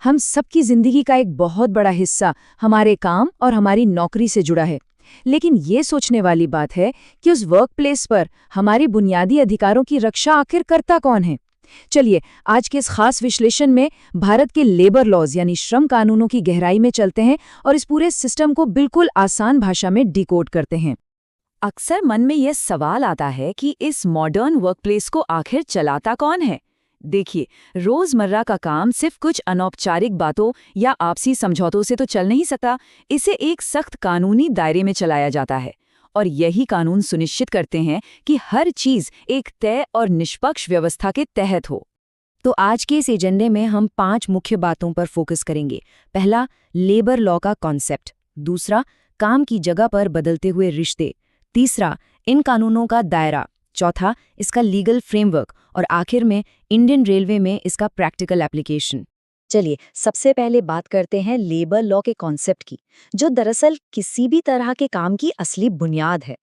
हम सबकी जिंदगी का एक बहुत बड़ा हिस्सा हमारे काम और हमारी नौकरी से जुड़ा है। लेकिन ये सोचने वाली बात है कि उस वर्क प्लेस पर हमारी बुनियादी अधिकारों की रक्षा आखिर करता कौन है। चलिए आज के इस खास विश्लेषण में भारत के लेबर लॉज यानी श्रम कानूनों की गहराई में चलते हैं और इस पूरे सिस्टम को बिल्कुल आसान भाषा में डिकोड करते हैं। अक्सर मन में यह सवाल आता है कि इस मॉडर्न वर्कप्लेस को आखिर चलाता कौन है। देखिए, रोजमर्रा का काम सिर्फ कुछ अनौपचारिक बातों या आपसी समझौतों से तो चल नहीं सकता। इसे एक सख्त कानूनी दायरे में चलाया जाता है और यही कानून सुनिश्चित करते हैं कि हर चीज एक तय और निष्पक्ष व्यवस्था के तहत हो। तो आज के इस एजेंडे में हम 5 मुख्य बातों पर फोकस करेंगे। पहला, लेबर लॉ का कॉन्सेप्ट। दूसरा, काम की जगह पर बदलते हुए रिश्ते। तीसरा, इन कानूनों का दायरा। चौथा, इसका लीगल फ्रेमवर्क। और आखिर में इंडियन रेलवे में इसका प्रैक्टिकल एप्लीकेशन। चलिए सबसे पहले बात करते हैं लेबर लॉ के कॉन्सेप्ट की, जो दरअसल किसी भी तरह के काम की असली बुनियाद है।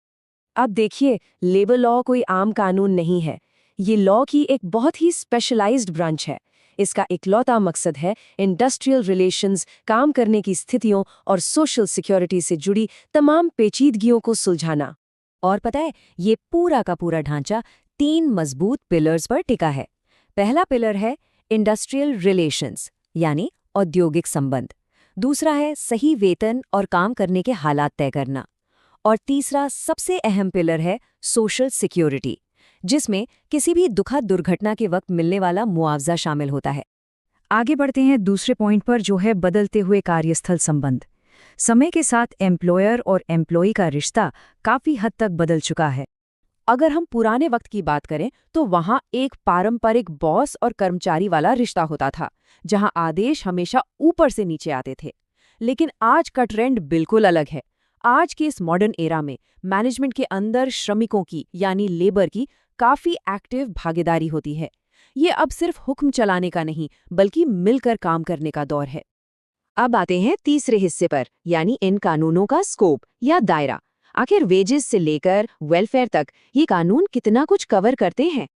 अब देखिए, लेबर लॉ कोई आम कानून नहीं है। ये लॉ की एक बहुत ही स्पेशलाइज्ड ब्रांच है। इसका इकलौता मकसद है इंडस्ट्रियल रिलेशंस, काम करने की स्थितियों और सोशल सिक्योरिटी से जुड़ी तमाम पेचीदगियों को सुलझाना। और पता है, ये पूरा का पूरा ढांचा 3 मजबूत पिलर्स पर टिका है। पहला पिलर है इंडस्ट्रियल रिलेशंस यानी औद्योगिक संबंध। दूसरा है सही वेतन और काम करने के हालात तय करना। और तीसरा सबसे अहम पिलर है सोशल सिक्योरिटी, जिसमें किसी भी दुखद दुर्घटना के वक्त मिलने वाला मुआवजा शामिल होता है। आगे बढ़ते हैं दूसरे पॉइंट पर, जो है बदलते हुए कार्यस्थल संबंध। समय के साथ एम्प्लॉयर और एम्प्लॉई का रिश्ता काफी हद तक बदल चुका है। अगर हम पुराने वक्त की बात करें तो वहां एक पारंपरिक बॉस और कर्मचारी वाला रिश्ता होता था, जहां आदेश हमेशा ऊपर से नीचे आते थे। लेकिन आज का ट्रेंड बिल्कुल अलग है। आज के इस मॉडर्न एरा में मैनेजमेंट के अंदर श्रमिकों की यानी लेबर की काफी एक्टिव भागीदारी होती है। ये अब सिर्फ हुक्म चलाने का नहीं, बल्कि मिलकर काम करने का दौर है। अब आते हैं तीसरे हिस्से पर, यानी इन कानूनों का स्कोप या दायरा। आखिर वेजेस से लेकर वेलफेयर तक ये कानून कितना कुछ कवर करते हैं।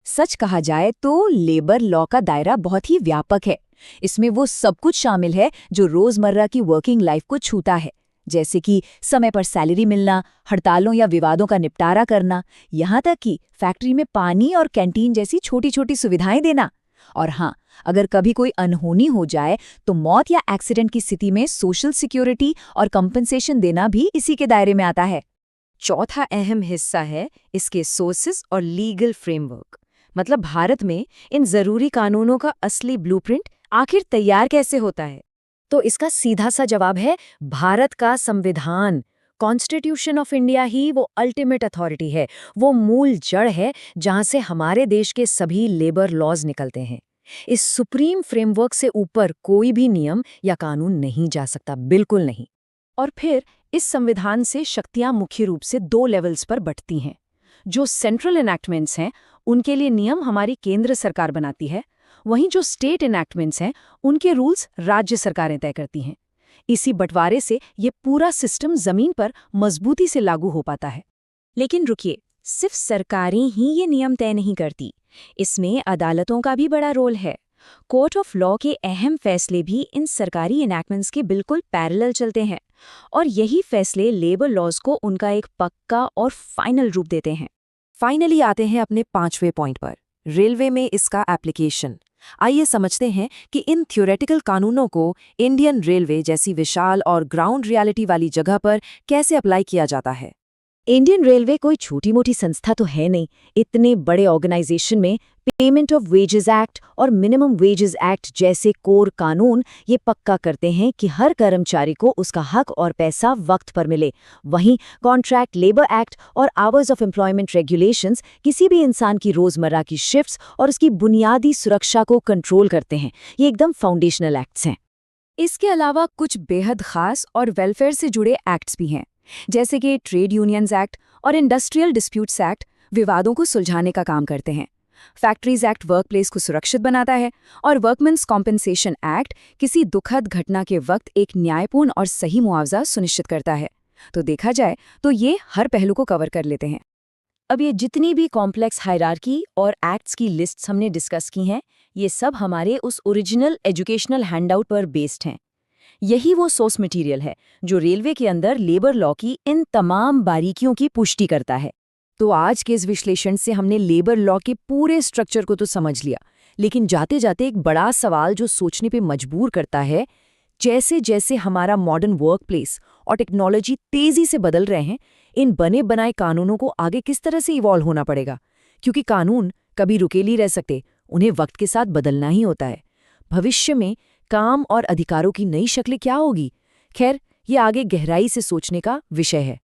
सच कहा जाए तो लेबर लॉ का दायरा बहुत ही व्यापक है। इसमें वो सब कुछ शामिल है जो रोजमर्रा की वर्किंग लाइफ को छूता है, जैसे कि समय पर सैलरी मिलना, हड़तालों या विवादों का निपटारा करना, यहाँ तक कि फैक्ट्री में पानी और कैंटीन जैसी छोटी छोटी सुविधाएं देना। और हाँ, अगर कभी कोई अनहोनी हो जाए तो मौत या एक्सीडेंट की स्थिति में सोशल सिक्योरिटी और कंपनसेशन देना भी इसी के दायरे में आता है। चौथा अहम हिस्सा है इसके सोर्सेस और लीगल फ्रेमवर्क। मतलब भारत में इन जरूरी कानूनों का असली ब्लूप्रिंट आखिर तैयार कैसे होता है। तो इसका सीधा सा जवाब है भारत का संविधान। कॉन्स्टिट्यूशन ऑफ इंडिया ही वो अल्टीमेट अथॉरिटी है, वो मूल जड़ है जहां से हमारे देश के सभी लेबर लॉज निकलते हैं। इस सुप्रीम फ्रेमवर्क से ऊपर कोई भी नियम या कानून नहीं जा सकता, बिल्कुल नहीं। और फिर इस संविधान से शक्तियां मुख्य रूप से 2 लेवल्स पर बंटती हैं। जो सेंट्रल इनैक्टमेंट्स हैं, उनके लिए नियम हमारी केंद्र सरकार बनाती है। वहीं जो स्टेट इनैक्टमेंट्स हैं, उनके रूल्स राज्य सरकारें तय करती हैं। इसी बंटवारे से ये पूरा सिस्टम जमीन पर मजबूती से लागू हो पाता है। लेकिन रुकिए, सिर्फ सरकारें ही ये नियम तय नहीं करती, इसमें अदालतों का भी बड़ा रोल है। कोर्ट ऑफ लॉ के अहम फैसले भी इन सरकारी इनैक्टमेंट्स के बिल्कुल पैरेलल चलते हैं और यही फैसले लेबर लॉज को उनका एक पक्का और फाइनल रूप देते हैं। फाइनली आते हैं अपने 5वें पॉइंट पर, रेलवे में इसका एप्लीकेशन। आइए समझते हैं कि इन थ्योरेटिकल कानूनों को इंडियन रेलवे जैसी विशाल और ग्राउंड रियलिटी वाली जगह पर कैसे अप्लाई किया जाता है। इंडियन रेलवे कोई छोटी मोटी संस्था तो है नहीं। इतने बड़े ऑर्गेनाइजेशन में पेमेंट ऑफ वेजेस एक्ट और मिनिमम वेजेस एक्ट जैसे कोर कानून ये पक्का करते हैं कि हर कर्मचारी को उसका हक और पैसा वक्त पर मिले। वहीं कॉन्ट्रैक्ट लेबर एक्ट और आवर्स ऑफ एम्प्लॉयमेंट रेगुलेशंस किसी भी इंसान की रोजमर्रा की शिफ्ट्स और उसकी बुनियादी सुरक्षा को कंट्रोल करते हैं। ये एकदम फाउंडेशनल एक्ट्स हैं। इसके अलावा कुछ बेहद खास और वेलफेयर से जुड़े एक्ट्स भी हैं, जैसे कि ट्रेड यूनियंस एक्ट और इंडस्ट्रियल डिस्प्यूट्स एक्ट विवादों को सुलझाने का काम करते हैं। फैक्ट्रीज एक्ट वर्कप्लेस को सुरक्षित बनाता है और वर्कमेंस कॉम्पेंसेशन एक्ट किसी दुखद घटना के वक्त एक न्यायपूर्ण और सही मुआवजा सुनिश्चित करता है। तो देखा जाए तो ये हर पहलू को कवर कर लेते हैं। अब ये जितनी भी कॉम्प्लेक्स हायरार्की और एक्ट्स की लिस्ट्स हमने डिस्कस की हैं, ये सब हमारे उस ओरिजिनल एजुकेशनल हैंडआउट पर बेस्ड हैं। यही वो सोर्स मटेरियल है जो रेलवे के अंदर लेबर लॉ की इन तमाम बारीकियों की पुष्टि करता है। तो आज के इस विश्लेषण से हमने लेबर लॉ के पूरे स्ट्रक्चर को तो समझ लिया, लेकिन जाते जाते एक बड़ा सवाल जो सोचने पे मजबूर करता है, जैसे जैसे हमारा मॉडर्न वर्कप्लेस और टेक्नोलॉजी तेजी से बदल रहे हैं, इन बने बनाए कानूनों को आगे किस तरह से इवॉल्व होना पड़ेगा, क्योंकि कानून कभी रुके नहीं रह सकते, उन्हें वक्त के साथ बदलना ही होता है। भविष्य में काम और अधिकारों की नई शक्लें क्या होगी? खैर, ये आगे गहराई से सोचने का विषय है।